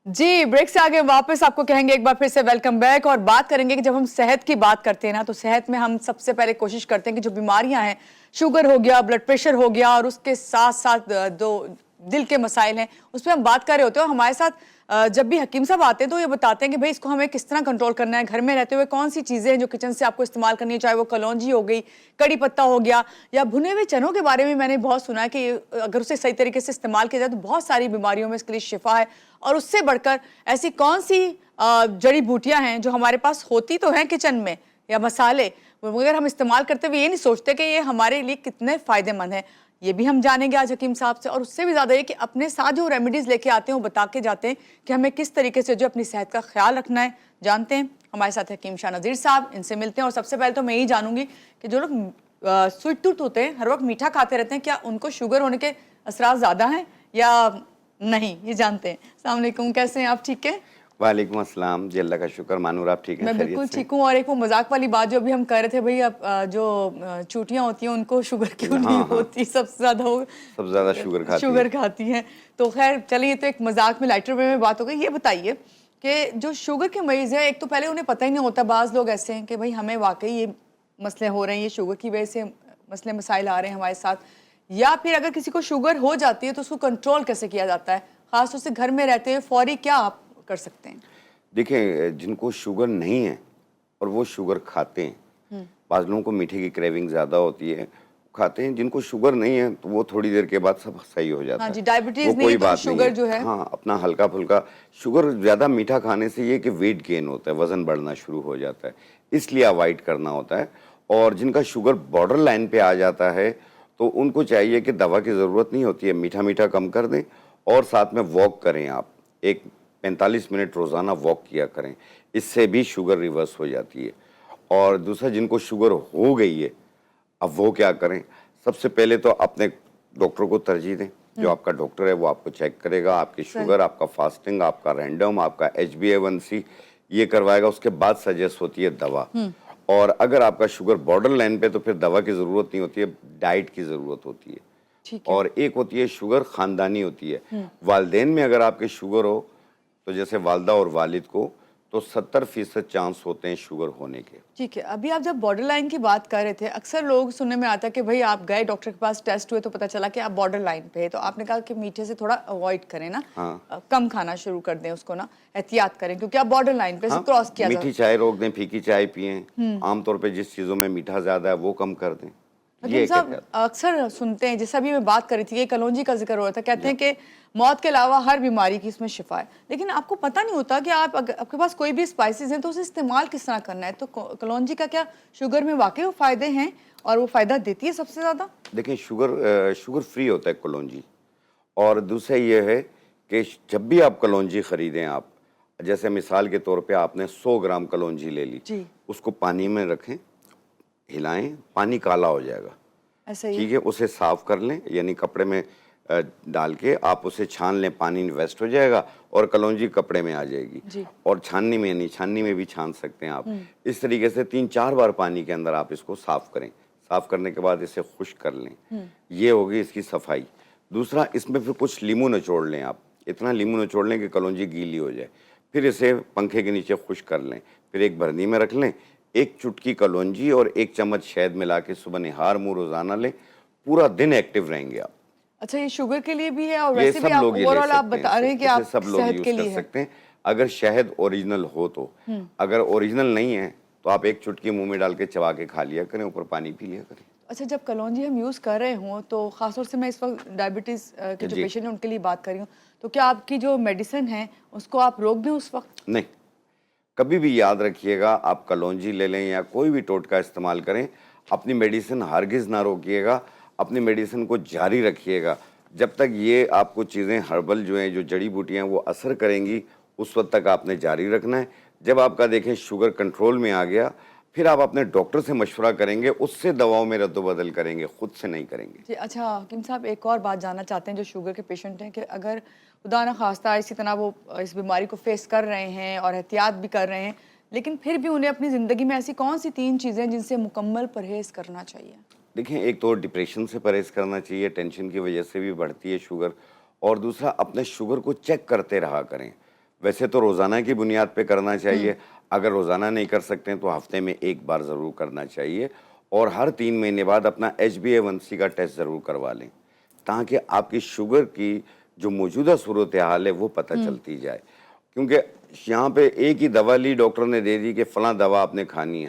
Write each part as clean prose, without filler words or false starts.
जी, break से आगे वापस आपको कहेंगे एक बार फिर से वेलकम बैक और बात करेंगे कि जब हम सेहत की बात करते हैं ना तो सेहत में हम सबसे पहले कोशिश करते हैं कि जो बीमारियां हैं, शुगर हो गया, ब्लड प्रेशर हो गया और उसके साथ साथ दो दिल के मसाइल हैं, उस पर हम बात कर रहे होते हैं। और हमारे साथ जब भी हकीम साहब आते हैं तो ये बताते हैं कि भाई इसको हमें किस तरह कंट्रोल करना है, घर में रहते हुए कौन सी चीज़ें हैं जो किचन से आपको इस्तेमाल करनी है, चाहे वो कलौंजी हो गई, कड़ी पत्ता हो गया या भुने हुए चनों के बारे में मैंने बहुत सुना है कि अगर उसे सही तरीके से इस्तेमाल किया जाए तो बहुत सारी बीमारियों में इसके लिए शिफा है। और उससे बढ़कर ऐसी कौन सी जड़ी बूटियां हैं जो हमारे पास होती तो हैं किचन में या मसाले, मगर हम इस्तेमाल करते हुए ये नहीं सोचते कि ये हमारे लिए कितने फायदेमंद हैं। ये भी हम जानेंगे आज हकीम साहब से। और उससे भी ज़्यादा ये कि अपने साथ जो रेमेडीज़ लेके आते हैं वो बता के जाते हैं कि हमें किस तरीके से जो अपनी सेहत का ख्याल रखना है। जानते हैं हमारे साथ हकीम शाह नज़ीर साहब, इनसे मिलते हैं। और सबसे पहले तो मैं यही जानूंगी कि जो लोग स्वीट टूथ होते हैं, हर वक्त मीठा खाते रहते हैं, क्या उनको शुगर होने के असरात ज़्यादा हैं या नहीं, ये जानते हैं। अस्सलाम वालेकुम, कैसे हैं आप? ठीक है। वालेकुम अस्सलाम जी, अल्लाह का शुक्र। मानूर आप ठीक हैं? मैं बिल्कुल खैरियत से? ठीक हूँ। और एक वो मजाक वाली बात जो अभी हम कर रहे थे, भाई अब जो चूटियाँ होती हैं उनको शुगर क्यों नहीं हाँ, हाँ, होती, सबसे ज्यादा वो सब ज़्यादा शुगर खाती शुगर हैं। खाती हैं। तो खैर चलिए, ये तो एक मजाक में लाइटर वे में बात हो गई। ये बताइए कि जो शुगर के मरीज हैं, एक तो पहले उन्हें पता ही नहीं होता, बाज लोग ऐसे हैं कि भाई हमें वाकई ये मसले हो रहे हैं, ये शुगर की वजह से मसले मसाइल आ रहे हैं हमारे साथ, या फिर अगर किसी को शुगर हो जाती है तो उसको कंट्रोल कैसे किया जाता है, खासतौर से घर में रहते हुए फौरी क्या आप कर सकते हैं? देखें, जिनको शुगर नहीं है और वो शुगर खाते हैं, बाज़ लोगों को मीठे की क्रेविंग ज़्यादा होती है, खाते हैं। जिनको शुगर नहीं है तो वो थोड़ी देर के बाद सब सही हो जाता हाँ है, जी, वो डायबिटीज नहीं कोई तो बात नहीं शुगर है। जो है। हाँ, अपना हल्का-फुल्का शुगर ज़्यादा मीठा खाने से ये कि वेट गेन होता है, वज़न बढ़ना शुरू हो जाता है, इसलिए अवॉइड करना होता है। और जिनका शुगर बॉर्डर लाइन पे आ जाता है, तो उनको चाहिए कि दवा की ज़रूरत नहीं होती है, मीठा-मीठा कम कर दें और साथ में वॉक करें आप। एक 45 मिनट रोज़ाना वॉक किया करें, इससे भी शुगर रिवर्स हो जाती है। और दूसरा, जिनको शुगर हो गई है, अब वो क्या करें? सबसे पहले तो अपने डॉक्टर को तरजीह दें। जो आपका डॉक्टर है वो आपको चेक करेगा, आपकी सही। शुगर, आपका फास्टिंग, आपका रैंडम, आपका HbA1c ये करवाएगा, उसके बाद सजेस्ट होती है दवा। और अगर आपका शुगर बॉर्डर लाइन पे तो फिर दवा की ज़रूरत नहीं होती है, डाइट की ज़रूरत होती है। ठीक है। और एक होती है शुगर ख़ानदानी होती है। वालिदैन में अगर आपके शुगर हो, तो जैसे वालदा और वालिद को, तो 70% चांस होते हैं शुगर होने के। ठीक है, अभी आप जब बॉर्डर लाइन की बात कर रहे थे, अक्सर लोग सुनने में आता है कि भाई आप गए डॉक्टर के पास, टेस्ट हुए तो पता चला कि आप बॉर्डर लाइन पे है, तो आपने कहा कि मीठे से थोड़ा अवॉइड करें ना। हाँ, कम खाना शुरू कर दें उसको ना, एहतियात करें क्योंकि आप बॉर्डर लाइन पे से हाँ, क्रॉस किया जा। मीठी चाय रोक दें, फीकी चाय पिएँ। आमतौर पे जिस चीज़ों में मीठा ज़्यादा है वो कम कर दें। हकीम ये एक साहब, एहतियात। अक्सर सुनते हैं, जैसा अभी मैं बात कर रही थी, ये कलौंजी का जिक्र हो रहा था, कहते हैं कि मौत के अलावा हर बीमारी की इसमें शिफा है, लेकिन आपको पता नहीं होता कि आप अगर आपके पास कोई भी स्पाइसेस हैं तो उसे इस्तेमाल किस तरह करना है। तो कलौंजी का क्या शुगर में वाकई वो फायदे हैं और वो फायदा देती है सबसे ज्यादा? देखिए, शुगर फ्री होता है कलौंजी। और दूसरा ये है कि जब भी आप कलौंजी खरीदें, आप जैसे मिसाल के तौर पे आपने 100 ग्राम कलौंजी ले ली, जी। उसको पानी में रखें, हिलाएं, पानी काला हो जाएगा, ऐसा ही है। ठीक है, उसे साफ कर लें, यानी कपड़े में डाल के आप उसे छान लें, पानी वेस्ट हो जाएगा और कलौंजी कपड़े में आ जाएगी। जी। और छाननी में नहीं, छाननी में भी छान सकते हैं आप। इस तरीके से 3-4 बार पानी के अंदर आप इसको साफ करें। साफ करने के बाद इसे खुश्क कर लें, ये होगी इसकी सफाई। दूसरा, इसमें फिर कुछ नींबू निचोड़ लें आप, इतना नींबू निचोड़ लें कि कलौंजी गीली हो जाए। फिर इसे पंखे के नीचे खुश्क कर लें, फिर एक बर्नी में रख लें, एक चुटकी कलौंजी और 1 चम्मच शहद मिला के सुबह निहार मुंह रोजाना लें, पूरा दिन एक्टिव रहेंगे आप। अच्छा, ये शुगर के लिए भी है और ये वैसे भी सब आप लोग ये ले ओवरऑल आप सकते हैं, बता रहे हैं कि इसे आप सब लोग सेहत यूज के कर लिए है। सकते हैं अगर शहद ओरिजिनल हो तो। अगर ओरिजिनल नहीं है तो आप एक चुटकी मुंह में डाल के चबा के खा लिया करें, ऊपर पानी पी लिया करें। अच्छा, जब कलौंजी हम यूज़ कर रहे हों तो ख़ासतौर से मैं इस वक्त डायबिटीज़ के जो जी, पेशेंट हैं उनके लिए बात कर रही हूँ, तो क्या आपकी जो मेडिसिन है उसको आप रोक दें उस वक्त? नहीं, कभी भी याद रखिएगा, आप कलौंजी ले लें या कोई भी टोटका इस्तेमाल करें, अपनी मेडिसिन हरगिज़ ना रोकिएगा, अपनी मेडिसिन को जारी रखिएगा। जब तक ये आपको चीज़ें हर्बल जो हैं, जो जड़ी बूटियाँ हैं वो असर करेंगी, उस वक़्त तक आपने जारी रखना है। जब आपका देखें शुगर कंट्रोल में आ गया, फिर आप अपने डॉक्टर से मशवरा करेंगे, उससे दवाओं में रद्द-बदल करेंगे, खुद से नहीं करेंगे। जी, अच्छा हकीम साहब, एक और बात जानना चाहते हैं जो शुगर के पेशेंट हैं कि अगर खुदा न खास्ता इसी तरह वो इस बीमारी को फेस कर रहे हैं और एहतियात भी कर रहे हैं, लेकिन फिर भी उन्हें अपनी ज़िंदगी में ऐसी कौन सी 3 चीज़ें हैं जिनसे मुकम्मल परहेज़ करना चाहिए? देखिए, एक तो डिप्रेशन से परहेज़ करना चाहिए, टेंशन की वजह से भी बढ़ती है शुगर। और दूसरा, अपने शुगर को चेक करते रहा करें। वैसे तो रोज़ाना की बुनियाद पे करना चाहिए। अगर रोज़ाना नहीं कर सकते हैं तो हफ्ते में एक बार ज़रूर करना चाहिए, और हर 3 महीने बाद अपना HbA1c का टेस्ट ज़रूर करवा लें, ताकि आपकी शुगर की जो मौजूदा सूरत हाल है वो पता चलती जाए। क्योंकि यहाँ पे एक ही दवा ली, डॉक्टर ने दे दी कि फ़लाँ दवा आपने खानी है,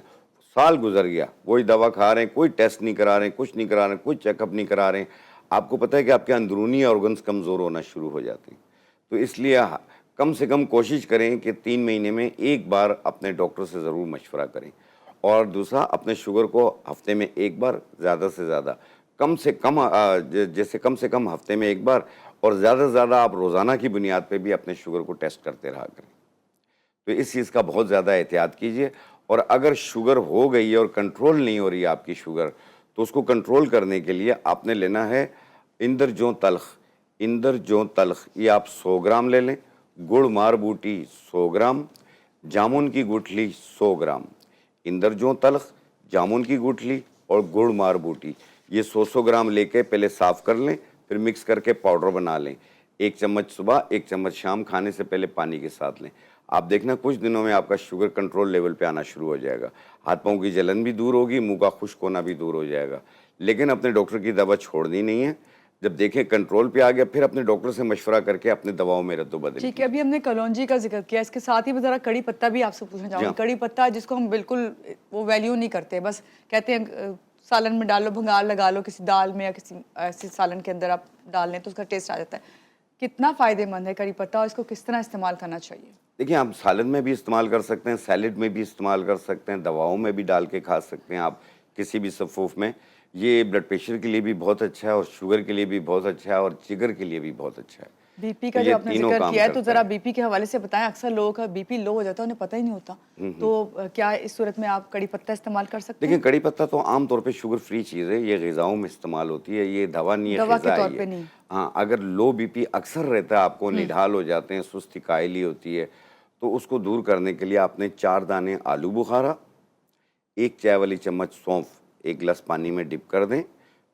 साल गुजर गया वही दवा खा रहे हैं, कोई टेस्ट नहीं करा रहे हैं, कुछ नहीं करा रहे हैं, कोई चेकअप नहीं करा रहे हैं। आपको पता है कि आपके अंदरूनी ऑर्गन्स कमज़ोर होना शुरू हो जाते हैं। तो इसलिए कम से कम कोशिश करें कि 3 महीने में एक बार अपने डॉक्टर से ज़रूर मशवरा करें। और दूसरा, अपने शुगर को हफ्ते में एक बार, ज़्यादा से ज़्यादा, कम से कम जैसे कम से कम हफ्ते में एक बार, और ज़्यादा से ज़्यादा आप रोज़ाना की बुनियाद पे भी अपने शुगर को टेस्ट करते रहा करें। तो इस चीज़ का बहुत ज़्यादा एहतियात कीजिए। और अगर शुगर हो गई है और कंट्रोल नहीं हो रही है आपकी शुगर, तो उसको कंट्रोल करने के लिए आपने लेना है इंदरजों तल्ख। इंदरजों तल्ख ये आप 100 ग्राम ले लें, गुड़ मार बूटी 100 ग्राम, जामुन की गुठली 100 ग्राम। इंदरजों तल्ख, जामुन की गुठली और गुड़ मार बूटी ये 100-100 ग्राम लेके पहले साफ़ कर लें, फिर मिक्स करके पाउडर बना लें। 1 चम्मच सुबह, 1 चम्मच शाम, खाने से पहले पानी के साथ लें। आप देखना कुछ दिनों में आपका शुगर कंट्रोल लेवल पे आना शुरू हो जाएगा। हाथ पाँव की जलन भी दूर होगी, मुंह का खुश्क होना भी दूर हो जाएगा। लेकिन अपने डॉक्टर की दवा छोड़नी नहीं है। जब देखें कंट्रोल पे आ गया, फिर अपने डॉक्टर से मशवरा करके अपनी दवाओं में रद्द-बदल ठीक है, अभी हमने कलौंजी का जिक्र किया, इसके साथ ही मैं ज़रा कड़ी पत्ता भी आपसे पूछना चाहूँगी। हाँ। कड़ी पत्ता जिसको हम बिल्कुल वो वैल्यू नहीं करते, बस कहते हैं सालन में डालो, भंगार लगा लो, किसी दाल में या किसी ऐसे सालन के अंदर आप डाल लें तो उसका टेस्ट आ जाता है। कितना फ़ायदेमंद है कड़ी पत्ता और इसको किस तरह इस्तेमाल करना चाहिए? देखिए, आप सालन में भी इस्तेमाल कर सकते हैं, सैलेड में भी इस्तेमाल कर सकते हैं, दवाओं में भी डाल के खा सकते हैं आप किसी भी सफ़ूफ में। ये ब्लड प्रेशर के लिए भी बहुत अच्छा है, और शुगर के लिए भी बहुत अच्छा है, और जिगर के लिए भी बहुत अच्छा है। बीपी तो का जो ये आपने तीनों जिक्र काम किया है तो करता ज़रा है। बीपी के हवाले से बताएं। अक्सर लोगों का बीपी लो हो जाता है, उन्हें पता ही नहीं होता। तो क्या इस सूरत में आप कड़ी पत्ता इस्तेमाल कर सकते देखिए, हैं? कड़ी पत्ता तो आम तौर पे शुगर फ्री चीज़ है, ये ग़िज़ाओं में इस्तेमाल होती है, ये दवा नहीं है, दवा के ग़िज़ा तौर है पे ये। नहीं। हाँ, अगर लो बीपी अक्सर रहता है, आपको निढाल हो जाते हैं, सुस्ती कायली होती है, तो उसको दूर करने के लिए आपने 4 दाने आलू बुखारा, 1 चाय वाली चम्मच सौंफ 1 गिलास पानी में डिप कर दें,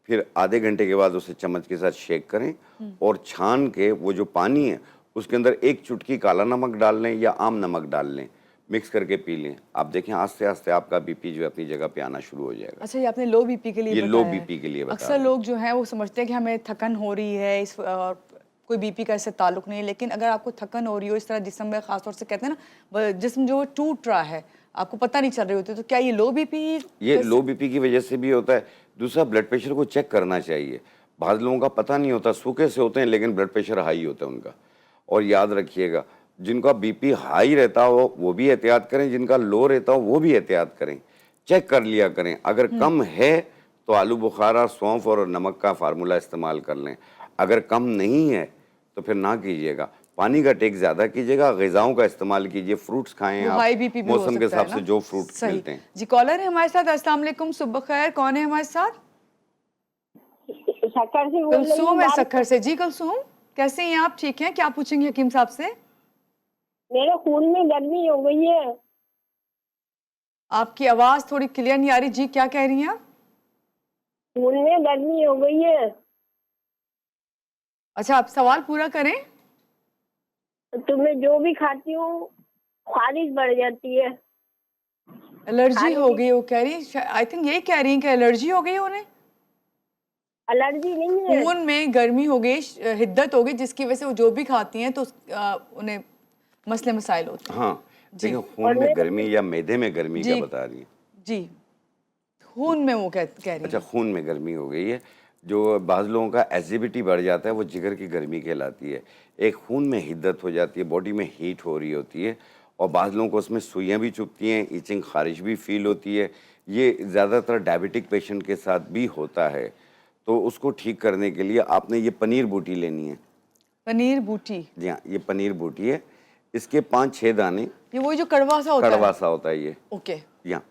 फिर आधे घंटे के बाद उसे चम्मच के साथ शेक करें, और छान के वो जो पानी है उसके अंदर 1 चुटकी काला नमक डाल लें या आम नमक डाल लें, मिक्स करके पी लें। आप देखें आस्ते आस्ते आपका बीपी जो है अपनी जगह पे आना शुरू हो जाएगा। अच्छा, ये आपने लो बीपी के लिए ये लो बताया है। बीपी के लिए बता अक्सर रहा हूँ। लोग जो हैं वो समझते हैं कि हमें थकन हो रही है, इस और कोई बीपी का इससे ताल्लुक नहीं है। लेकिन अगर आपको थकन हो रही हो, इस तरह जिस्म में खासतौर से कहते हैं ना जिस्म जो टूट रहा है, आपको पता नहीं चल रही होती, तो क्या ये लो बीपी? ये लो बीपी की वजह से भी होता है। दूसरा, ब्लड प्रेशर को चेक करना चाहिए। बहुत लोगों का पता नहीं होता, सूखे से होते हैं लेकिन ब्लड प्रेशर हाई होता है उनका। और याद रखिएगा, जिनका बीपी हाई रहता हो वो भी एहतियात करें, जिनका लो रहता हो वो भी एहतियात करें। चेक कर लिया करें, अगर कम है तो आलू बुखारा, सौंफ और नमक का फार्मूला इस्तेमाल कर लें। अगर कम नहीं है तो फिर ना कीजिएगा। पानी का टेक ज़्यादा कीजिएगा, ग़िज़ाओं का इस्तेमाल कीजिए, फ्रूट्स खाएं वो आप, हाई बीपी भी हो मौसम के सकता है हिसाब से ना? जो फ्रूट सही। मिलते हैं। जी, कॉलर है हमारे साथ। अस्सलाम वालेकुम, सुबह खैर। कौन है हमारे साथ? शक्कर से बोल रही कुलसूम हूँ है बात। सक्खर से। जी कुलसूम, कैसे हैं आप? ठीक हैं? क्या पूछेंगे हकीम साहब से? मेरे खून में गर्मी हो गई है। आपकी आवाज़ थोड़ी क्लियर नहीं आ रही। जी, क्या कह रही हैं आप? खून में गर्मी हो गई है। अच्छा, आप सवाल पूरा करें। तो मैं जो भी खाती हूँ खारिश बढ़ जाती है। एलर्जी खाने हो की- गई वो कह रही, आई थिंक यही कह रही हैं कि एलर्जी हो गई है उन्हें। एलर्जी नहीं है। खून में गर्मी हो गई, हिद्दत हो गई, जिसकी वजह से वो जो भी खाती हैं तो उन्हें मसले मसाइल होते हैं। हाँ, जी। देखिए, खून में गर्मी या मैदे में गर्मी जी। का बता रही है? जी, खून में वो कह रही अच्छा, हैं। खून में गर्मी हो गई है। जो बाज़ लोगों का एसिडिटी बढ़ जाता है वो जिगर की गर्मी कहलाती है। एक खून में हिद्दत हो जाती है, बॉडी में हीट हो रही होती है, और बाज़ लोगों को उसमें सुइयाँ भी चुभती हैं, इचिंग खारिश भी फील होती है। ये ज़्यादातर डायबिटिक पेशेंट के साथ भी होता है। तो उसको ठीक करने के लिए आपने ये पनीर बूटी लेनी है। पनीर बूटी, जी हाँ, ये पनीर बूटी है। इसके 5-6 दाने, ये वही जो कड़वा सा होता कड़वा है? सा होता है ये। ओके। यहाँ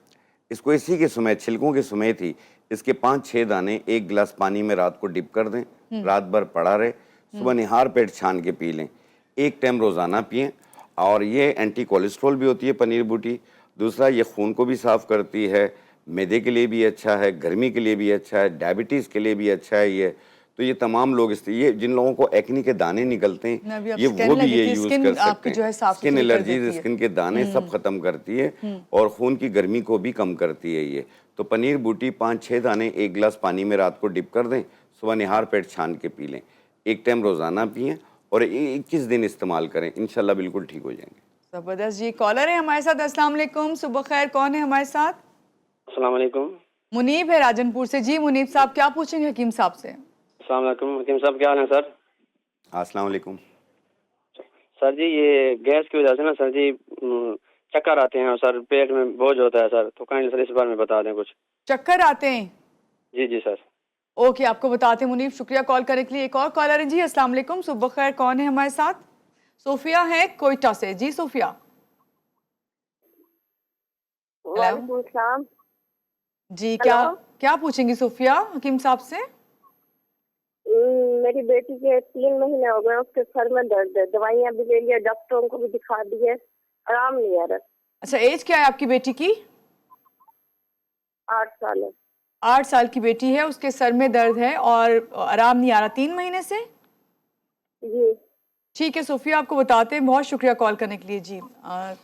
इसको इसी के समय, छिलकों के समय थी, इसके 5-6 दाने 1 गिलास पानी में रात को डिप कर दें, रात भर पड़ा रहे, सुबह निहार पेट छान के पी लें। 1 टाइम रोज़ाना पिएं। और ये एंटी कोलेस्ट्रॉल भी होती है पनीर बूटी। दूसरा, ये खून को भी साफ़ करती है, मैदे के लिए भी अच्छा है, गर्मी के लिए भी अच्छा है, डायबिटीज़ के लिए भी अच्छा है ये। तो ये तमाम लोग ये जिन लोगों को एक्नी के दाने निकलते मैं भी हैं अब ये कहने वो भी लगी ये थी, यूज स्किन कर सकते आपकी जो है साफ स्किन सुथरी कर एलर्जीज, देती है। स्किन के दाने सब खत्म करती है और खून की गर्मी को भी कम करती है ये। तो पनीर बूटी 5-6 दाने 1 गिलास पानी में रात को डिप कर दें, सुबह निहार पेट छान के पी लें, 1 टाइम रोजाना पिएं और 21 दिन इस्तेमाल करें, इंशाल्लाह बिल्कुल ठीक हो जाएंगे। जबरदस्त जी। कॉलर है हमारे साथ। अस्सलाम वालेकुम, सुबह खैर। कौन है हमारे साथ? अस्सलाम वालेकुम। मुनीब है राजनपुर से। जी मुनीब साहब, क्या पूछेंगे हकीम साहब से? अस्सलाम वालेकुम हकीम साहब, क्या हाल है सर? अस्सलाम वालेकुम। सर जी ये गैस की वजह से ना सर जी चक्कर आते हैं और सर पेट में बोझ होता है सर, तो काइंडली सर इस बारे में बता दें कुछ। चक्कर आते हैं? जी जी सर। ओके, आपको बताते हैं मुनीब, शुक्रिया कॉल करने के लिए। एक और कॉलर है जी। अस्सलाम वालेकुम, सुबह खैर। कौन है हमारे साथ? सोफिया है कोयटा से। जी सोफिया। वालेकुम सलाम। जी क्या हेलो। क्या पूछेंगी सोफिया हकीम साहब से? मेरी बेटी के 3 महीने हो गए, उसके सर में दर्द है, दवाइयाँ भी ले लिया, डॉक्टरों को भी दिखा दिए, आराम नहीं आ रहा। अच्छा, एज क्या है आपकी बेटी की? 8 साल है। 8 साल की बेटी है, उसके सर में दर्द है और आराम नहीं आ रहा 3 महीने से। जी। ठीक है सोफिया, आपको बताते हैं। बहुत शुक्रिया कॉल करने के लिए जी।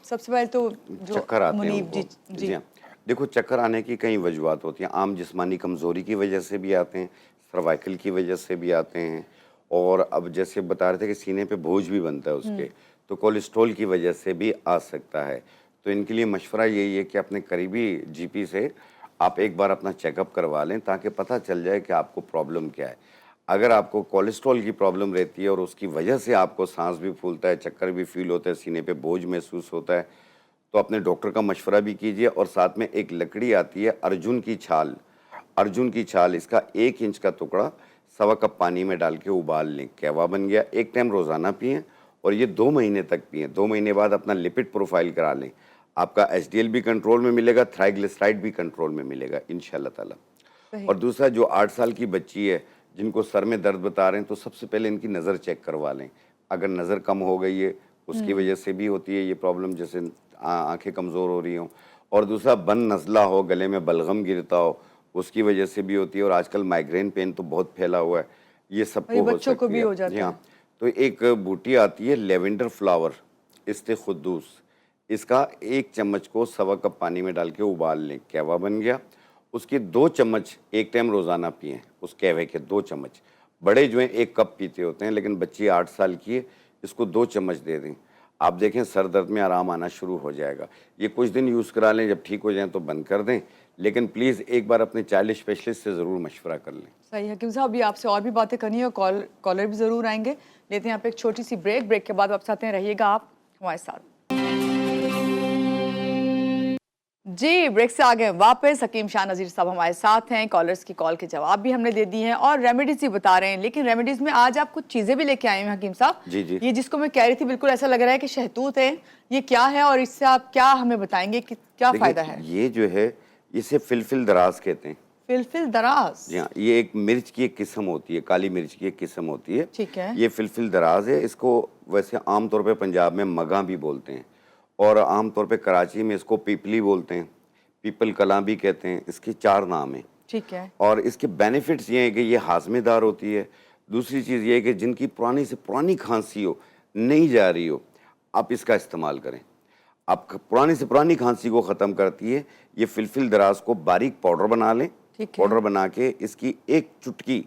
सबसे पहले तो जो चक्कर आते हैं मुनीब जी उनको। जी हाँ। देखो, चक्कर आने की कई वजूहत होती हैं। आम जिस्मानी कमज़ोरी की वजह से भी आते हैं, सर्वाइकल की वजह से भी आते हैं, और अब जैसे बता रहे थे कि सीने पे बोझ भी बनता है उसके, तो कोलेस्ट्रॉल की वजह से भी आ सकता है। तो इनके लिए मशवरा यही है कि अपने करीबी जीपी से आप एक बार अपना चेकअप करवा लें, ताकि पता चल जाए कि आपको प्रॉब्लम क्या है। अगर आपको कोलेस्ट्रॉल की प्रॉब्लम रहती है और उसकी वजह से आपको सांस भी फूलता है, चक्कर भी फील होता है, सीने पे बोझ महसूस होता है, तो अपने डॉक्टर का मशवरा भी कीजिए। और साथ में एक लकड़ी आती है अर्जुन की छाल, अर्जुन की छाल, इसका 1 इंच का टुकड़ा 1.25 कप पानी में डाल के उबाल लें, कहवा बन गया। 1 टाइम रोज़ाना पिएं और ये 2 महीने तक पिएं। 2 महीने बाद अपना लिपिड प्रोफाइल करा लें, आपका एचडीएल भी कंट्रोल में मिलेगा, ट्राइग्लिसराइड भी कंट्रोल में मिलेगा इंशाल्लाह ताला। और दूसरा, जो 8 साल की बच्ची है जिनको सर में दर्द बता रहे हैं, तो सबसे पहले इनकी नज़र चेक करवा लें। अगर नज़र कम हो गई है, उसकी वजह से भी होती है ये प्रॉब्लम, जैसे आंखें कमज़ोर हो रही हों। और दूसरा, बन नज़ला हो, गले में बलगम गिरता हो, उसकी वजह से भी होती है। और आजकल माइग्रेन पेन तो बहुत फैला हुआ है, ये सबको हो बच्चों को सकती भी है। हो जाता जी हाँ। है। तो एक बूटी आती है लेवेंडर फ्लावर, इस्तेखुद्दूस, इसका 1 चम्मच को 1.25 कप पानी में डाल के उबाल लें, कहवा बन गया। उसके 2 चम्मच 1 टाइम रोज़ाना पिएं, उस कहवे के 2 चम्मच। बड़े जो हैं 1 कप पीते होते हैं, लेकिन बच्ची 8 साल की है, इसको 2 चम्मच दे दें। आप देखें सर दर्द में आराम आना शुरू हो जाएगा। ये कुछ दिन यूज़ करा लें, जब ठीक हो जाएं तो बंद कर दें, लेकिन प्लीज़ एक बार अपने चाइल्ड स्पेशलिस्ट से ज़रूर मशवरा कर लें। सही हकीम साहब, अभी आपसे और भी बातें करनी है और कॉलर भी ज़रूर आएंगे। लेते हैं यहाँ पे एक छोटी सी ब्रेक के बाद वापस आते हैं। रहिएगा आप हमारे साथ। जी, ब्रेक से आ गए वापस। हकीम शाह नज़ीर साहब हमारे साथ हैं। कॉलर्स की कॉल के जवाब भी हमने दे दिए हैं और रेमेडीज भी बता रहे हैं। लेकिन रेमेडीज में आज आप कुछ चीज़ें भी लेके आए हैं हकीम साहब। जी जी। ये जिसको मैं कह रही थी, बिल्कुल ऐसा लग रहा है कि शहतूत है। ये क्या है और इससे आप क्या हमें बताएंगे कि क्या देखिए, फ़ायदा है? ये जो है, इसे फिलफिल दराज कहते हैं। फिलफिल दराज? जी हाँ, ये एक मिर्च की एक किस्म होती है, काली मिर्च की एक किस्म होती है। ठीक है। ये फिलफिल दराज है। इसको वैसे आमतौर पे पंजाब में मगा भी बोलते हैं, और आमतौर पे कराची में इसको पीपली बोलते हैं, पीपल कलां भी कहते हैं। इसके 4 नाम हैं। ठीक है। और इसके बेनिफिट्स ये हैं कि ये हाजमेदार होती है। दूसरी चीज़ ये है कि जिनकी पुरानी से पुरानी खांसी हो, नहीं जा रही हो, आप इसका इस्तेमाल करें। आप पुरानी से पुरानी खांसी को ख़त्म करती है। ये फिलफिल दराज को बारीक पाउडर बना लें। ठीक है। पाउडर बना के इसकी 1 चुटकी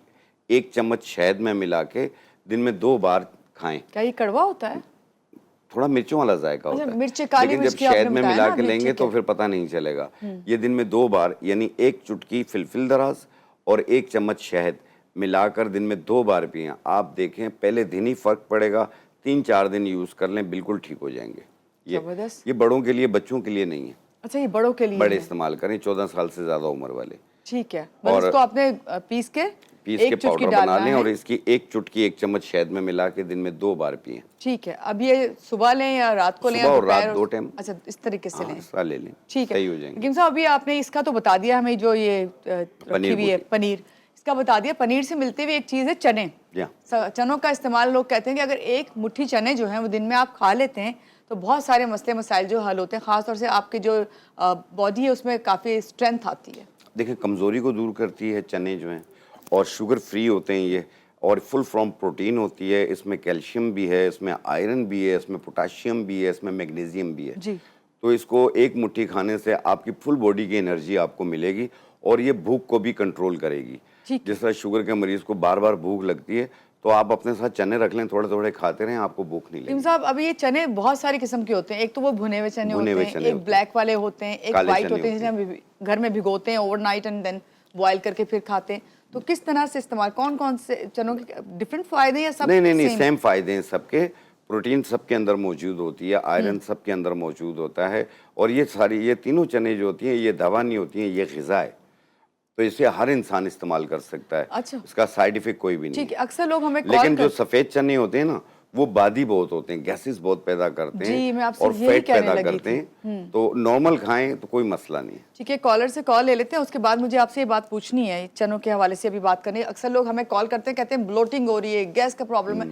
1 चम्मच शहद में मिला के दिन में 2 बार खाएं। क्या ये कड़वा होता है? थोड़ा मिर्चों वाला जायका अच्छा, होता है, मिर्ची, काली लेकिन मिर्च जब की आपने शहद में बताया मिला ना के अभी, लेंगे ठीक तो है। फिर पता नहीं चलेगा। ये दिन में 2 बार, यानी 1 चुटकी फिलफिल दराज और 1 चम्मच शहद मिलाकर दिन में 2 बार पिएं। आप देखें पहले दिन ही फ़र्क पड़ेगा, 3-4 दिन यूज़ कर लें, बिल्कुल ठीक हो जाएंगे। जबरदस्त। ये बड़ों के लिए, बच्चों के लिए नहीं है। अच्छा, ये बड़ों के लिए बड़े है। इस्तेमाल करें, 14 साल से ज़्यादा उम्र वाले। ठीक है। बस और इसको आपने पीस के एक चुटकी पाउडर बना डालना लें है। और इसकी 1 चुटकी 1 चम्मच शहद में मिला के दिन में 2 बार पिएं। ठीक है। अब ये सुबह लें या रात को लें या सुबह और दोपहर? रात 2 टाइम। अच्छा, इस तरीके से हाँ, लें। इसका ले लें, ठीक है। सही हो जाएंगे। हकीम साहब, अभी आपने इसका तो बता दिया हमें, जो ये रखी हुई है पनीर, इसका बता दिया। पनीर से मिलती हुई एक चीज़ है चने। चनों का इस्तेमाल, लोग कहते हैं कि अगर 1 मुट्ठी चने जो हैं वो दिन में आप खा लेते हैं तो बहुत सारे मसले मसाइल जो हल होते हैं। ख़ासतौर से आपकी जो बॉडी है उसमें काफ़ी स्ट्रेंथ आती है। देखिए, कमज़ोरी को दूर करती है चने जो हैं, और शुगर फ्री होते हैं ये, और फुल फ्रॉम प्रोटीन होती है, इसमें कैल्शियम भी है, इसमें आयरन भी है, इसमें पोटाशियम भी है, इसमें मैग्नीशियम भी है। जी। तो इसको एक मुट्ठी खाने से आपकी फुल बॉडी की एनर्जी आपको मिलेगी और ये भूख को भी कंट्रोल करेगी। ठीक। जिस तरह शुगर के मरीज को बार बार भूख लगती है, तो आप अपने साथ चने रख लें, थोड़े थोड़े खाते रहें, आपको भूख नहीं टीम लगेगी। साहब, अभी ये चने बहुत सारी किस्म के होते हैं। एक तो वो भुने हुए चने भुने होते हुए हैं, चने एक होते हैं, ब्लैक वाले होते हैं, एक काले वाइट चने होते हैं जिसे हम घर में भिगोते हैं ओवरनाइट एंड देन बॉयल करके फिर खाते हैं। तो किस तरह से इस्तेमाल, कौन कौन से चनों के डिफरेंट फायदे हैं या सब नहीं, same? सेम फायदे हैं सबके। प्रोटीन सबके अंदर मौजूद होती है, आयरन सबके अंदर मौजूद होता है, और ये तीनों चने जो होती हैं, ये दवा नहीं होती हैं, ये ग़िज़ा है। तो इसे हर इंसान इस्तेमाल कर सकता है। अच्छा। इसका साइड इफेक्ट कोई भी नहीं ठीक है। है, अक्सर लोग हमें लेकिन कॉल जो सफ़ेद चने होते हैं ना, वो बादी बहुत होते हैं, गैसेस बहुत पैदा करते जी, हैं मैं आपसे और यही फैट कहने पैदा लगी करते थी। हैं। तो नॉर्मल खाएं तो कोई मसला नहीं है। ठीक है, कॉलर से कॉल ले लेते हैं, उसके बाद मुझे आपसे ये बात पूछनी है, चनों के हवाले से अभी बात करनी है। अक्सर लोग हमें कॉल करते हैं, कहते हैं ब्लोटिंग हो रही है, गैस का प्रॉब्लम है,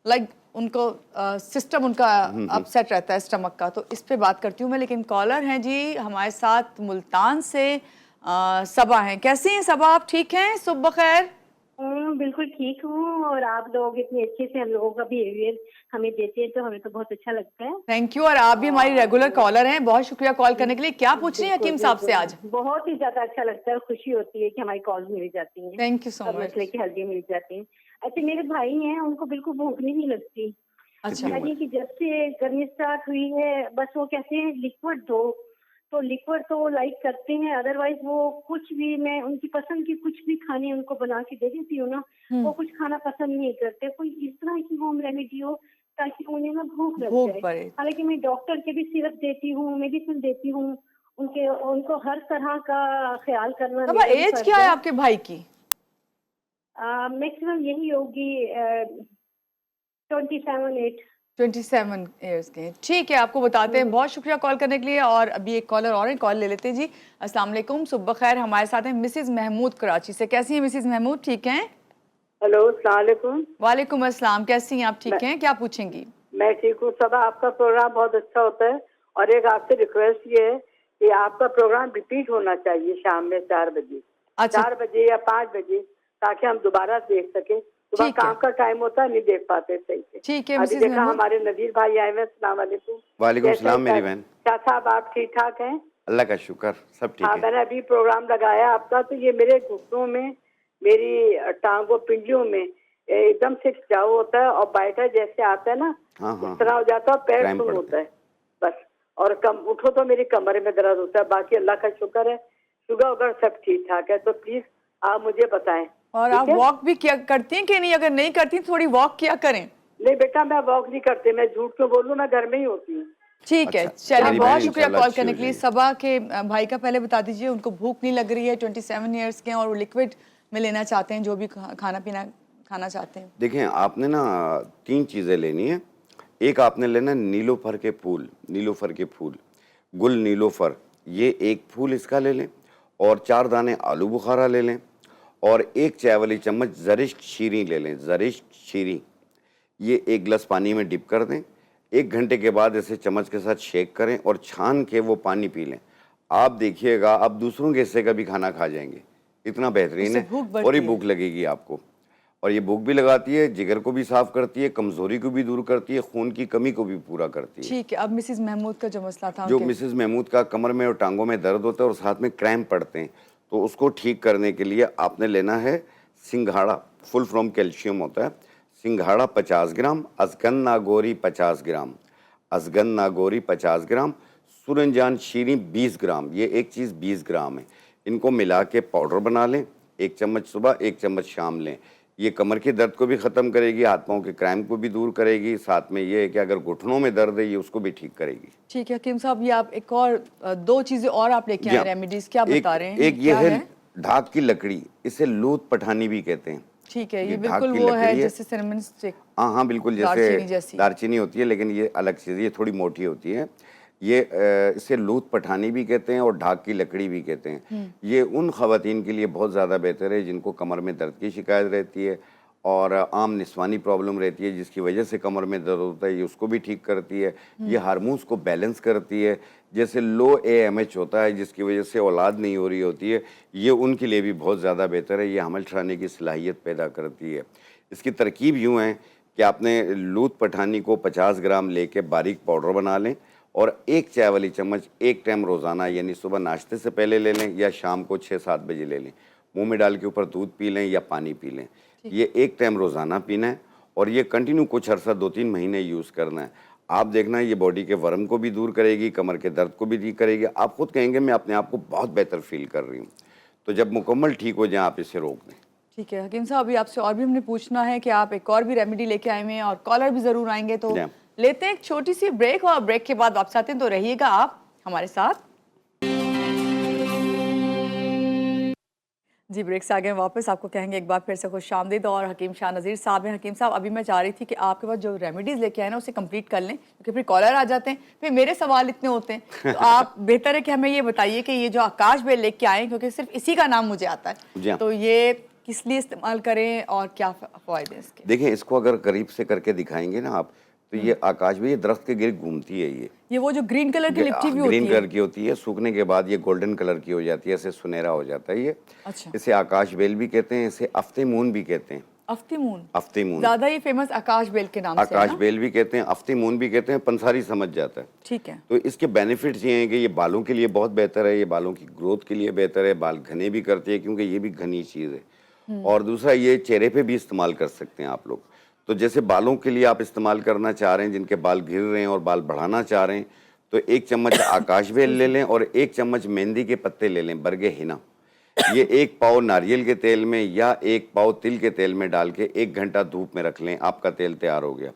लाइक उनको सिस्टम उनका अपसेट रहता है स्टमक का। तो इस पे बात करती हूँ मैं, लेकिन कॉलर हैं जी हमारे साथ मुल्तान से सबा हैं। कैसी हैं सबा, आप ठीक हैं? सुबह खैर। बिल्कुल ठीक हूँ। और आप लोग इतने अच्छे से हम लोगों का बिहेवियर हमें देते हैं तो हमें तो बहुत अच्छा लगता है। Thank you. और आप भी हमारी रेगुलर कॉलर हैं, बहुत शुक्रिया कॉल करने के लिए। क्या पूछ रही हैं हकीम साहब से आज? बहुत ही ज्यादा अच्छा लगता है, खुशी होती है कि हमारी कॉल मिल जाती हैं। थैंक यू सो सब मच। मसले की हल्दी मिल जाती है। अच्छा, मेरे भाई हैं, उनको बिल्कुल भूख नहीं लगती। अच्छा। यानी कि जब से गर्मी स्टार्ट हुई है, बस वो कहते हैं लिक्विड दो, तो लिक्विड तो लाइक करते हैं, अदरवाइज वो कुछ भी, मैं उनकी पसंद की कुछ भी खाने उनको बना के दे देती हूँ ना, वो कुछ खाना पसंद नहीं करते। कोई इस तरह की होम रेमेडी हो ताकि उन्हें ना भूख लग भूख जाए। पड़े। हालांकि मैं डॉक्टर के भी सिरप देती हूँ, मेडिसिन देती हूँ, उनको हर तरह का ख्याल करना सबा, मेरा भी एज फर्ज क्या है आपके भाई की? मैक्सिमम यही होगी 27-8। 27 ईयर्स के हैं। ठीक है, आपको बताते हैं। बहुत शुक्रिया कॉल करने के लिए। और अभी एक कॉलर और है, कॉल ले लेते हैं जी। अस्सलाम वालेकुम, सुबह खैर। हमारे साथ हैं मिसेज महमूद कराची से। कैसी हैं मिसेज महमूद, ठीक हैं? हेलो, अस्सलाम वालेकुम। वालेकुम अस्सलाम, कैसी हैं आप, ठीक हैं? क्या पूछेंगी? मैं ठीक हूँ सबा, आपका प्रोग्राम बहुत अच्छा होता है। और एक आपसे रिक्वेस्ट ये है कि आपका प्रोग्राम रिपीट होना चाहिए शाम में 4 बजे। अच्छा। 4 बजे या 5 बजे, ताकि हम दोबारा देख सके। सुबह ठीक है। काम का टाइम होता है, नहीं देख पाते सही से। ठीक है अभी मिसेज देखा महमूद। हमारे नजीर भाई आए हुए। अस्सलाम वालेकुम। वालेकुम कैसे सलाम हैं मेरी सर? बहन। शाह साहब, आप ठीक ठाक हैं? अल्लाह का शुक्र, सब ठीक हाँ, है। मैंने अभी प्रोग्राम लगाया आपका, तो ये मेरे घुटनों में, मेरी टांगों पिंडलियों में एकदम से खिंचाव होता है, और बैठा जैसे आता है ना, हाँ, इस तरह हो जाता है, पैर क्रैम्प सुन पड़ता होता है बस। और उठो तो मेरी कमर में दर्द होता है। बाकी अल्लाह का शुक्र है, शुगर वगैरह सब ठीक ठाक है। तो प्लीज आप मुझे बताएं। और आप वॉक भी किया करती हैं कि नहीं? अगर नहीं करती थोड़ी वॉक किया करें। नहीं बेटा, मैं वॉक नहीं करती, मैं झूठ क्यों बोलूं, मैं घर में ही होती हूँ। ठीक है, अच्छा, चलिए मेरी बहुत बहन शुक्रिया इंशाल्लाह कॉल अच्छी करने हो के लिए। जाएगी। सबा के भाई का पहले बता दीजिए, उनको भूख नहीं लग रही है, 27 ईयर्स के हैं, और वो लिक्विड में लेना चाहते हैं, जो भी खाना पीना खाना चाहते हैं। देखें, आपने ना 3 चीज़ें लेनी है। एक आपने लेना नीलोफर के फूल, नीलोफर के फूल, गुल नीलोफर, ये एक फूल इसका ले लें, और 4 दाने आलू बुखारा ले लें, और 1 चाय वाली चम्मच ज़रिश्क शीरी ले लें, ज़रिश्क शीरी। ये 1 गिलास पानी में डिप कर दें। 1 घंटे के बाद इसे चम्मच के साथ शेक करें और छान के वो पानी पी लें। आप देखिएगा, आप दूसरों के हिस्से का भी खाना खा जाएंगे, इतना बेहतरीन उससे है। भूख बढ़ती और ये है। भूख लगेगी आपको, और ये भूख भी लगाती है, जिगर को भी साफ करती है, कमजोरी को भी दूर करती है, खून की कमी को भी पूरा करती है। ठीक है, अब मिसेज महमूद का जो मसला था जो उनके- मिसेस महमूद का कमर में और टांगों में दर्द होता है और साथ में क्रैम्प पड़ते हैं, तो उसको ठीक करने के लिए आपने लेना है सिंघाड़ा, फुल फ्रॉम कैल्शियम होता है। सिंघाड़ा 50 ग्राम, अजगन नागौरी 50 ग्राम, अजगन नागौरी 50 ग्राम, सूरजजान शीरी 20 ग्राम, ये एक चीज़ 20 ग्राम है। इनको मिला के पाउडर बना लें, 1 चम्मच सुबह 1 चम्मच शाम लें। ये कमर के दर्द को भी ख़त्म करेगी, हाथ पाँव के क्रैम्प को भी दूर करेगी, साथ में ये है कि अगर घुटनों में दर्द है, ये उसको भी ठीक करेगी। ठीक है हकीम साहब, ये आप एक और 2 चीजें और आप लेके आए रेमेडीज, क्या बता रहे हैं? एक ये क्या है ढाक की लकड़ी, इसे लूत पठानी भी कहते हैं। ठीक है, ये ढाक बिल्कुल की वो है लकड़ी जैसे सिनेमन स्टिक। हाँ हाँ, बिल्कुल दालचीनी जैसे जैसी। दालचीनी होती है, लेकिन ये अलग चीज़ है, ये थोड़ी मोटी होती है। ये इसे लूत पठानी भी कहते हैं और ढाक की लकड़ी भी कहते हैं। ये उन ख़वातीन के लिए बहुत ज़्यादा बेहतर है जिनको कमर में दर्द की शिकायत रहती है, और आम निस्वानी प्रॉब्लम रहती है जिसकी वजह से कमर में दर्द होता है, ये उसको भी ठीक करती है। ये हार्मोन्स को बैलेंस करती है। जैसे लो AMH होता है जिसकी वजह से औलाद नहीं हो रही होती है, ये उनके लिए भी बहुत ज़्यादा बेहतर है। ये हमल छाने की सलाहियत पैदा करती है। इसकी तरकीब यूँ है कि आपने लूत पठानी को 50 ग्राम लेके बारीक पाउडर बना लें और 1 चाय वाली चम्मच एक टाइम रोज़ाना, यानी सुबह नाश्ते से पहले ले लें या शाम को 6-7 बजे ले लें। मुंह में डाल के ऊपर दूध पी लें या पानी पी लें। ये एक टाइम रोज़ाना पीना है और ये कंटिन्यू कुछ अर्सा 2-3 महीने यूज़ करना है। आप देखना ये बॉडी के वर्म को भी दूर करेगी, कमर के दर्द को भी ठीक करेगी। आप खुद कहेंगे मैं अपने आप को बहुत बेहतर फील कर रही हूँ। तो जब मुकम्मल ठीक हो जाए आप इसे रोक दें। ठीक है हकीम साहब, अभी आपसे और भी हमने पूछना है कि आप एक और भी रेमेडी लेके आए हुए हैं और कॉलर भी ज़रूर आएंगे, तो जी। लेते हैं एक छोटी सी ब्रेक और ब्रेक के बाद वापस आते हैं, तो रहिएगा आप हमारे साथ। जी ब्रेक से आ गए वापस। आपको कहेंगे एक बार फिर से खुशामदीद। और हकीम शाह नज़ीर साहब हैं। हकीम साहब, अभी मैं चाह रही थी कि आपके पास जो रेमेडीज़ लेके आए ना उसे कंप्लीट कर लें, क्योंकि फिर कॉलर आ जाते हैं, फिर मेरे सवाल इतने होते हैं। तो आप बेहतर है कि हमें ये बताइए कि ये जो आकाश बेल लेके आए, क्योंकि सिर्फ इसी का नाम मुझे आता जी है, हाँ। तो ये किस लिए इस्तेमाल करें और क्या फ़ायदे हैं इसके? देखें, इसको अगर करीब से करके दिखाएंगे ना आप, तो ये आकाश भी ये दरख्त के गिर घूमती है। ये वो जो ग्रीन कलर की लिपटी भी होती ग्रीन है। कलर की होती है, सूखने के बाद ये गोल्डन कलर की हो जाती है, ऐसे सुनहरा हो जाता है ये। अच्छा। इसे आकाश बेल भी कहते हैं, इसे अफ्ते मून भी कहते हैं। अफ्ती मून अफ्ते मून, ज्यादा ही फेमस आकाश बेल के नाम से है आकाश ना? बेल भी कहते हैं, अफ्ते मून भी कहते हैं, पंसारी समझ जाता है। ठीक है। तो इसके बेनिफिट्स ये हैं कि ये बालों के लिए बहुत बेहतर है, ये बालों की ग्रोथ के लिए बेहतर है, बाल घने भी करती है क्योंकि ये भी घनी चीज़ है। और दूसरा, ये चेहरे पे भी इस्तेमाल कर सकते हैं आप लोग। तो जैसे बालों के लिए आप इस्तेमाल करना चाह रहे हैं, जिनके बाल घिर रहे हैं और बाल बढ़ाना चाह रहे हैं, तो 1 चम्मच आकाश बेल ले लें और 1 चम्मच मेहंदी के पत्ते ले लें, बरगे हिना। ये 1 पाव नारियल के तेल में या 1 पाव तिल के तेल में डाल के 1 घंटा धूप में रख लें, आपका तेल तैयार हो गया।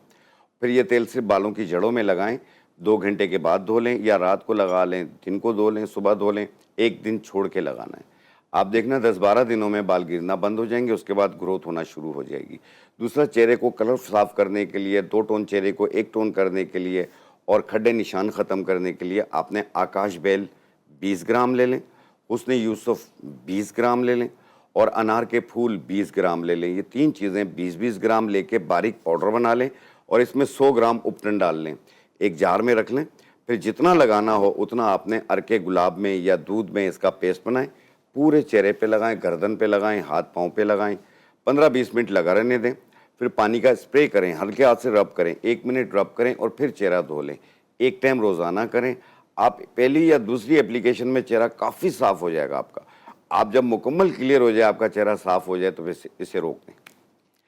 फिर ये तेल सिर्फ बालों की जड़ों में लगाएं, 2 घंटे के बाद धो लें या रात को लगा लें, दिन को धो लें, सुबह धो लें, 1 दिन छोड़ के लगाना है। आप देखना 10-12 दिनों में बाल गिरना बंद हो जाएंगे, उसके बाद ग्रोथ होना शुरू हो जाएगी। दूसरा, चेहरे को कलर साफ करने के लिए, 2 टोन चेहरे को 1 टोन करने के लिए और खड्डे निशान ख़त्म करने के लिए आपने आकाश बेल 20 ग्राम ले लें, हुस्न यूसुफ 20 ग्राम ले लें और अनार के फूल 20 ग्राम ले लें। ये 3 चीज़ें 20-20 ग्राम लेके बारीक पाउडर बना लें और इसमें 100 ग्राम उपटन डाल लें, एक जार में रख लें। फिर जितना लगाना हो उतना आपने अरके गुलाब में या दूध में इसका पेस्ट बनाएं, पूरे चेहरे पे लगाएं, गर्दन पे लगाएं, हाथ पाँव पे लगाएं, 15-20 मिनट लगा रहने दें। फिर पानी का स्प्रे करें, हल्के हाथ से रब करें, 1 मिनट रब करें और फिर चेहरा धो लें। 1 टाइम रोज़ाना करें। आप पहली या दूसरी एप्लीकेशन में चेहरा काफ़ी साफ़ हो जाएगा आपका। आप जब मुकम्मल क्लियर हो जाए, आपका चेहरा साफ़ हो जाए, तो फिर इसे रोक दें।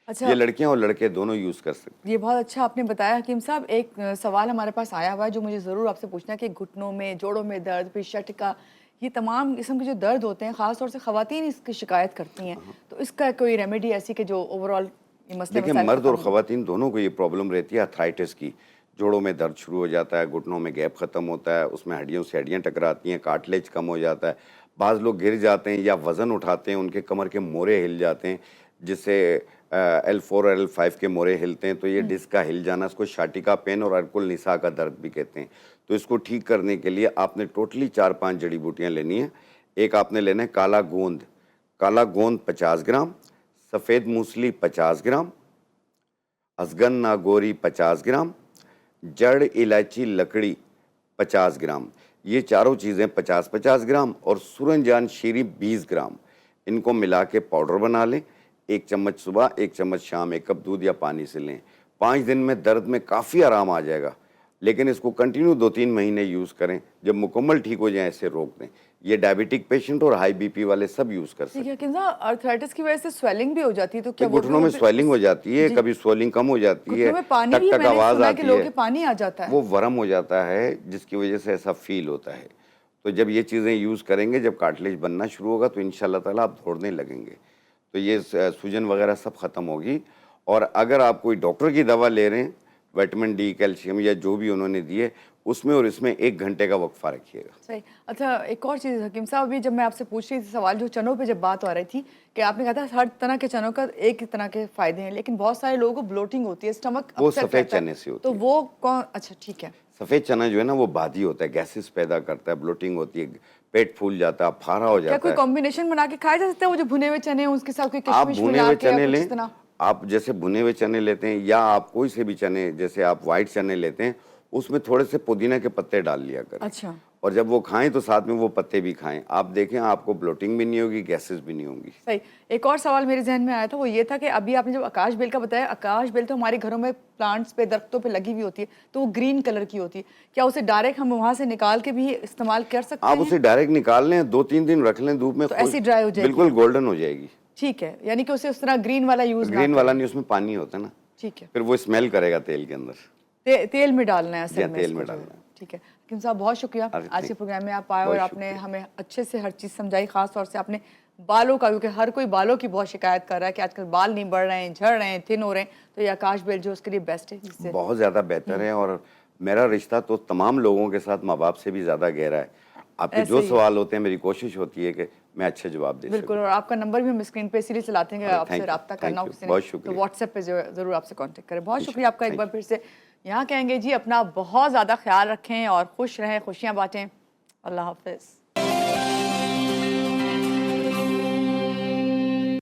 अच्छा, ये लड़कियां और लड़के दोनों यूज़ कर सकते हैं। ये बहुत अच्छा आपने बताया हकीम साहब। एक सवाल हमारे पास आया हुआ है जो मुझे ज़रूर आपसे पूछना है कि घुटनों में, जोड़ों में दर्द, फिर शटका, ये तमाम किस्म के जो दर्द होते हैं, ख़ास तौर से ख़वातीन इसकी शिकायत करती हैं, तो इसका कोई रेमेडी ऐसी कि जो ओवरऑल ये मसले देखिए, मर्द और ख़वातीन दोनों को ये प्रॉब्लम रहती है अर्थराइटिस की। जोड़ों में दर्द शुरू हो जाता है, घुटनों में गैप ख़त्म होता है, उसमें हड्डियों से हड्डियाँ टकराती हैं, कार्टिलेज कम हो जाता है, बाज़ लोग गिर जाते हैं या वज़न उठाते हैं, उनके कमर के मोरे हिल जाते हैं, जिससे L4 और L5 के मोरे हिलते हैं, तो ये डिस्क का हिल जाना, इसको शाटिका पेन और अर्कुल निसा का दर्द भी कहते हैं। तो इसको ठीक करने के लिए आपने टोटली 4-5 जड़ी बूटियाँ लेनी है। एक आपने लेना है काला गोंद 50 ग्राम, सफ़ेद मूसली 50 ग्राम, अजगन नागोरी 50 ग्राम, जड़ इलायची लकड़ी 50 ग्राम। ये चारों चीज़ें 50-50 ग्राम और सूरजजान शीरी 20 ग्राम। इनको मिला के पाउडर बना लें। 1 चम्मच सुबह, 1 चम्मच शाम, 1 कप दूध या पानी से लें। 5 दिन में दर्द में काफ़ी आराम आ जाएगा, लेकिन इसको कंटिन्यू 2-3 महीने यूज़ करें। जब मुकम्मल ठीक हो जाए इसे रोक दें। ये डायबिटिक पेशेंट और हाई बीपी वाले सब यूज़ कर सकते हैं। ठीक है कि अर्थराइटिस की वजह से स्वेलिंग भी हो जाती है, तो क्या वो घुटनों में स्वेलिंग हो जाती है, कभी स्वेलिंग कम हो जाती है, घुटनों में पानी टक भी टक मैंने आवाज़ सुना है कि आती लोगों है, के पानी आ जाता है। वो वर्म हो जाता है, जिसकी वजह से ऐसा फील होता है। तो जब ये चीज़ें यूज़ करेंगे, जब कार्टिलेज बनना शुरू होगा, तो इंशाल्लाह ताला आप दौड़ने लगेंगे, तो ये सूजन वगैरह सब ख़त्म होगी। और अगर आप कोई डॉक्टर की दवा ले रहे हैं, विटामिन डी, कैल्शियम या जो भी उन्होंने दिए, उसमें और इसमें 1 घंटे का वक्फा रखिएगा। सही। अच्छा, एक और चीज़ हकीम साहब, अभी जब मैं आपसे पूछ रही थी सवाल, जो चनों पे जब बात आ रही थी कि आपने कहा था हर तरह के चनों का एक ही तरह के फ़ायदे हैं, लेकिन बहुत सारे लोगों को ब्लोटिंग होती है, स्टमक वो अपसेट सफ़ेद रहता है, चने से होती तो है। वो कौन? अच्छा, ठीक है। सफ़ेद चना जो है ना, वो बादी होता है, गैसेस पैदा करता है, ब्लोटिंग होती है, पेट फूल जाता है, फारा हो क्या जाता कोई है। कॉम्बिनेशन बना के खाया जा सकता है? वो जो भुने हुए चने हैं उसके साथ कोई आप किशमिश भुने मिला हुए के या चने कुछ लें इस तरह? आप जैसे भुने हुए चने लेते हैं या आप कोई से भी चने, जैसे आप वाइट चने लेते हैं, उसमें थोड़े से पुदीना के पत्ते डाल लिया करें। अच्छा। और जब वो खाएं तो साथ में वो पत्ते भी खाएं। आप देखें आपको ब्लोटिंग भी नहीं होगी, गैसेस भी नहीं होंगी। सही। एक और सवाल मेरे जहन में आया था, वो ये था कि अभी आपने जब आकाश बेल का बताया, आकाश बेल तो हमारे घरों में प्लांट्स पे, दरख्तों पे लगी हुई होती है, तो वो ग्रीन कलर की होती है। क्या उसे डायरेक्ट हम वहाँ से निकाल के भी इस्तेमाल कर सकते आप हैं? उसे डायरेक्ट निकाल लें, 2-3 दिन रख लें धूप में, तो ऐसी ड्राई हो जाएगी? बिल्कुल गोल्डन हो जाएगी। ठीक है, यानी कि उसे उस तरह ग्रीन वाला यूज ग्रीन वाला नहीं, उसमें पानी होता है ना, ठीक है। फिर वो स्मेल करेगा तेल के अंदर। तेल में डालना है असल या में तेल इसको में जो है। डालना है। ठीक है। हकीम साहब बहुत शुक्रिया, अरे आज के प्रोग्राम में आप आए और बहुत आपने शुक्रिया। हमें अच्छे से हर चीज़ समझाई। खास तौर से आपने बालों का, क्योंकि हर कोई बालों की बहुत शिकायत कर रहा है कि आजकल बाल नहीं बढ़ रहे हैं, झड़ रहे हैं, थिन हो रहे हैं, तो ये आकाश बेल जो उसके लिए बेस्ट है, जिससे बहुत ज़्यादा बेहतर है। और मेरा रिश्ता तो तमाम लोगों के साथ माँ बाप से भी ज़्यादा गहरा है। आपके ऐसे जो ही। सवाल होते हैं, मेरी कोशिश होती है कि मैं अच्छे जवाब दे बिल्कुल। सकूं। और आपका नंबर भी हम स्क्रीन पे इसीलिए चलाते हैं कि अरे, आपसे thank you, रब्ता करना हो thank you, किसी बहुत ने, तो शुक्रिया। व्हाट्सएप पे जो जरूर आपसे कांटेक्ट करें। बहुत इंशाल्लाह, शुक्रिया आपका एक thank बार फिर से। यहाँ कहेंगे जी, अपना बहुत ज़्यादा ख्याल रखें और खुश रहें, खुशियाँ बांटें। अल्लाह हाफिज़।